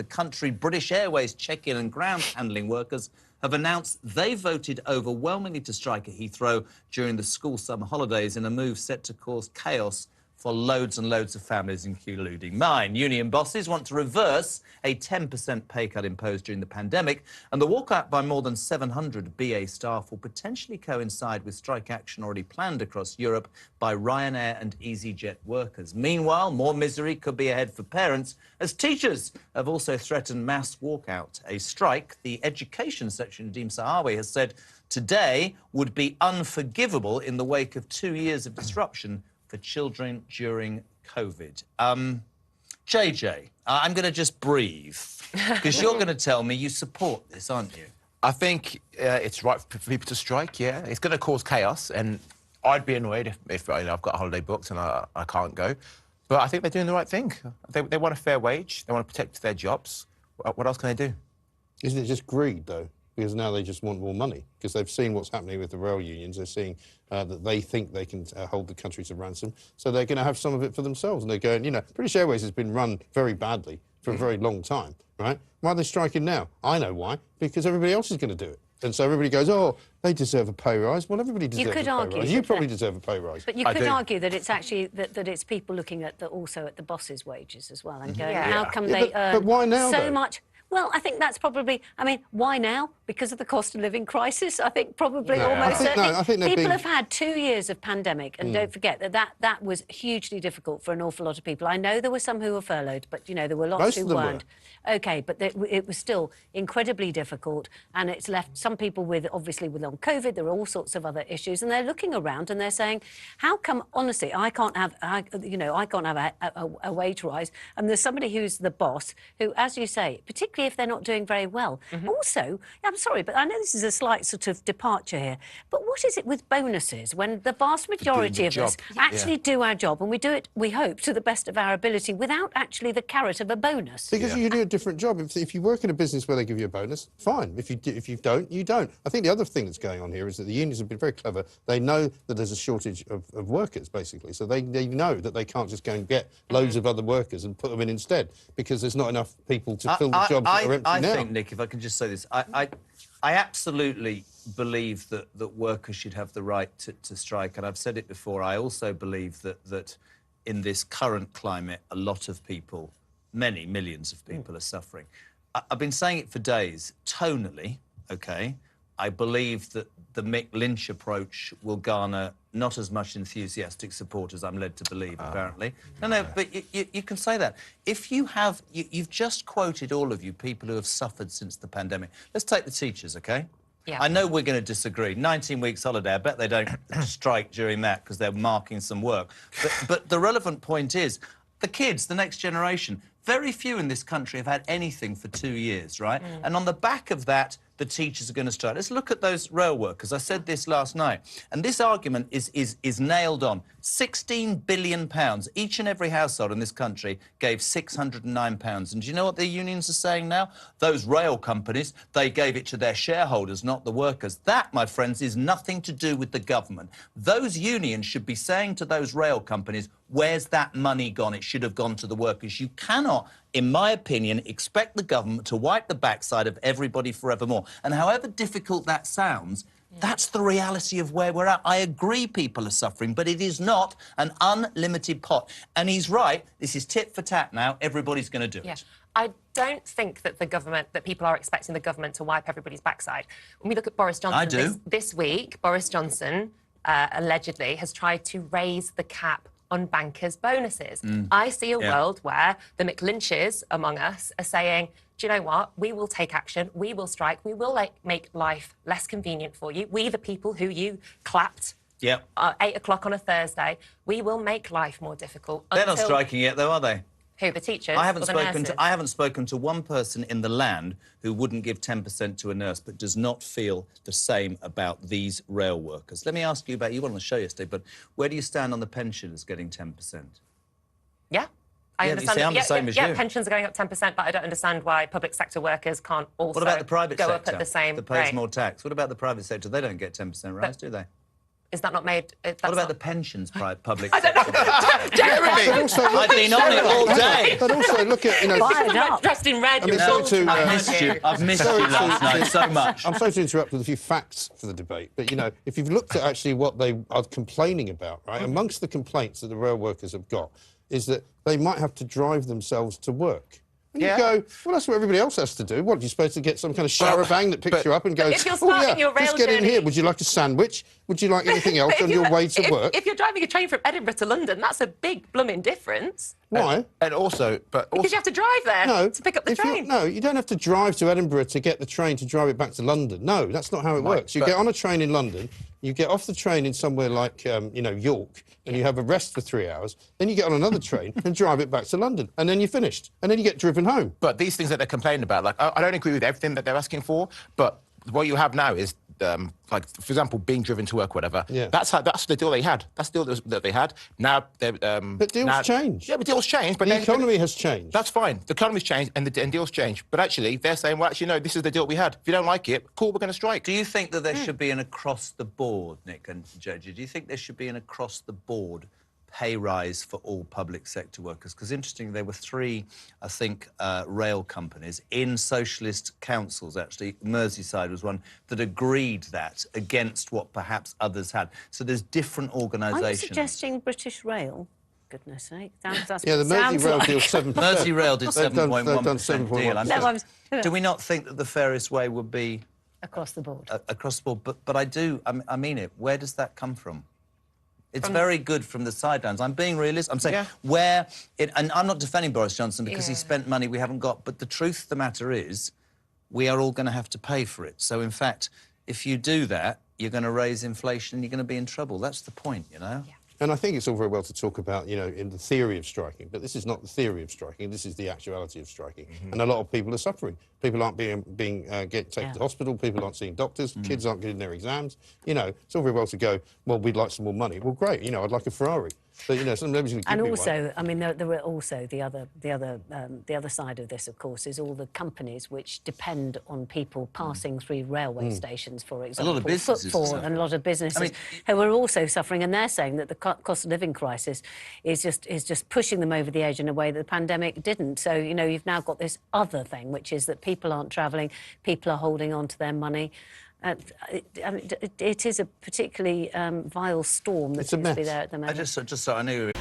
the country. British Airways check-in and ground handling workers have announced they voted overwhelmingly to strike at Heathrow during the school summer holidays in a move set to cause chaos for loads and loads of families, including mine. Union bosses want to reverse a 10% pay cut imposed during the pandemic, and the walkout by more than 700 BA staff will potentially coincide with strike action already planned across Europe by Ryanair and EasyJet workers. Meanwhile, more misery could be ahead for parents, as teachers have also threatened mass walkout. A strike, the education section of Nadeem Sahawi has said today, would be unforgivable in the wake of 2 years of disruption for children during COVID. JJ, I'm going to just breathe, because you're going to tell me you support this, aren't you? I think it's right for people to strike, yeah. It's going to cause chaos, and I'd be annoyed if you know, I've got a holiday booked and I can't go. But I think they're doing the right thing. They want a fair wage. They want to protect their jobs. What else can they do? Isn't it just greed, though? Because now they just want more money, because they've seen what's happening with the rail unions. They're seeing that they think they can hold the country to ransom, so they're going to have some of it for themselves. And they're going, you know, British Airways has been run very badly for a very long time, right? Why are they striking now? I know why, because everybody else is going to do it. And so everybody goes, oh, they deserve a pay rise. Well, everybody deserves a pay rise. You probably deserve a pay rise. But you could argue that it's actually that it's people looking at also at the boss's wages as well and going, how come they earn but why now, so much? Well, I think that's probably, I mean, why now? Because of the cost of living crisis? I think probably almost certainly. I think people have had 2 years of pandemic, and don't forget that was hugely difficult for an awful lot of people. I know there were some who were furloughed, but, you know, there were lots who weren't. OK, but it was still incredibly difficult, and it's left some people with, obviously, with long COVID. There are all sorts of other issues, and they're looking around and they're saying, how come, honestly, I can't have a wage rise, and there's somebody who's the boss who, as you say, particularly if they're not doing very well. Also, I'm sorry, but I know this is a slight sort of departure here, but what is it with bonuses when the vast majority of us actually do our job, and we do it, we hope, to the best of our ability without actually the carrot of a bonus? Because you do a different job. If you work in a business where they give you a bonus, fine. If you don't, you don't. I think the other thing that's going on here is that the unions have been very clever. They know that there's a shortage of workers, basically, so they know that they can't just go and get loads of other workers and put them in instead, because there's not enough people to fill the jobs that are empty now. I think, Nick, if I can just say this, I absolutely believe that workers should have the right to strike, and I've said it before. I also believe that in this current climate, a lot of people, many millions of people, are suffering. I've been saying it for days. Tonally, OK, I believe that the Mick Lynch approach will garner not as much enthusiastic support as I'm led to believe, apparently. No, but you can say that. If you have... You've just quoted, all of you, people who have suffered since the pandemic. Let's take the teachers, OK? Yeah. I know we're going to disagree. 19 weeks holiday, I bet they don't strike during that because they're marking some work. But the relevant point is, the kids, the next generation, very few in this country have had anything for 2 years, right? And on the back of that, the teachers are going to strike. Let's look at those rail workers. I said this last night, and this argument is nailed on. £16 billion. Each and every household in this country gave £609. And do you know what the unions are saying now? Those rail companies, they gave it to their shareholders, not the workers. That, my friends, is nothing to do with the government. Those unions should be saying to those rail companies, where's that money gone? It should have gone to the workers. You cannot, in my opinion, expect the government to wipe the backside of everybody forevermore. And however difficult that sounds, that's the reality of where we're at. I agree people are suffering, but it is not an unlimited pot. And he's right, this is tit for tat now, everybody's going to do it. I don't think that that people are expecting the government to wipe everybody's backside. When we look at Boris Johnson, this week, Boris Johnson allegedly has tried to raise the cap on bankers' bonuses. I see a world where the McLynches among us are saying, do you know what? We will take action. We will strike. We will make life less convenient for you. We, the people who you clapped at 8 o'clock on a Thursday, we will make life more difficult. They're not striking yet, though, are they? Who, the teachers? I haven't spoken to one person in the land who wouldn't give 10% to a nurse, but does not feel the same about these rail workers. Let me ask you about, you were on the show yesterday, but where do you stand on the pensioners getting 10%? Yeah. I understand. I'm the same as you. Pensions are going up 10%, but I don't understand why public sector workers can't also what about the private go sector up at the same that pays rate. more tax? What about the private sector? They don't get 10% rise, do they? Is that not made? What about the pensions, public? I don't know. Jeremy! I've been on it all day. But also, look at, you know... Fired up. Dressed in red. I mean, I've missed you last night so much. I'm sorry to interrupt with a few facts for the debate, but, you know, if you've looked at actually what they are complaining about, right, amongst the complaints that the rail workers have got is that they might have to drive themselves to work. And you go, well, that's what everybody else has to do. What, you're supposed to get some kind of charabanc that picks you up and goes, if you're starting your rail just get in journey- here. Would you like a sandwich? Would you like anything else on your way to work? If you're driving a train from Edinburgh to London, that's a big blooming difference. Why? And also... Because you have to drive there to pick up the train. No, you don't have to drive to Edinburgh to get the train to drive it back to London. No, that's not how it works. You get on a train in London, you get off the train in somewhere like, you know, York, and you have a rest for 3 hours, then you get on another train and drive it back to London, and then you're finished, and then you get driven home. But these things that they're complaining about, like, I don't agree with everything that they're asking for, but what you have now is, like, for example, being driven to work, whatever. Yeah. That's the deal they had. That's the deal that they had. Now, But deals change. Yeah, but deals change. But The economy has changed. That's fine. The economy's changed and deals change. But actually, they're saying, well, actually, no, this is the deal we had. If you don't like it, cool, we're going to strike. Do you think that there should be an across-the-board, Nick and Joji, do you think there should be an across-the-board pay rise for all public sector workers? Because interestingly, there were three, I think, rail companies in socialist councils, actually, Merseyside was one, that agreed that against what perhaps others had. So there's different organisations. Are you suggesting British Rail? Goodness sake. Yeah, the Mersey Rail deal 7%. Mersey Rail did They've done 7.1% deal. 7.1%. Do we not think that the fairest way would be... Across the board. Across the board, but I mean it. Where does that come from? It's very good from the sidelines. I'm being realistic. I'm saying and I'm not defending Boris Johnson because he spent money we haven't got, but the truth of the matter is we are all going to have to pay for it. So, in fact, if you do that, you're going to raise inflation and you're going to be in trouble. That's the point, you know? Yeah. And I think it's all very well to talk about, you know, in the theory of striking, but this is not the theory of striking. This is the actuality of striking. And a lot of people are suffering. People aren't being taken to hospital. People aren't seeing doctors. Kids aren't getting their exams. You know, it's all very well to go, well, we'd like some more money. Well, great. You know, I'd like a Ferrari. But, you know, nobody's going to give me one. And also, I mean, there are also the other side of this, of course, is all the companies which depend on people passing through railway stations, for example. A lot of businesses Footfall and a lot of businesses who are also suffering, and they're saying that the cost of living crisis is just pushing them over the edge in a way that the pandemic didn't. So, you know, you've now got this other thing, which is that people aren't travelling, people are holding on to their money. It is a particularly vile storm that seems to be there at the moment. I just I knew...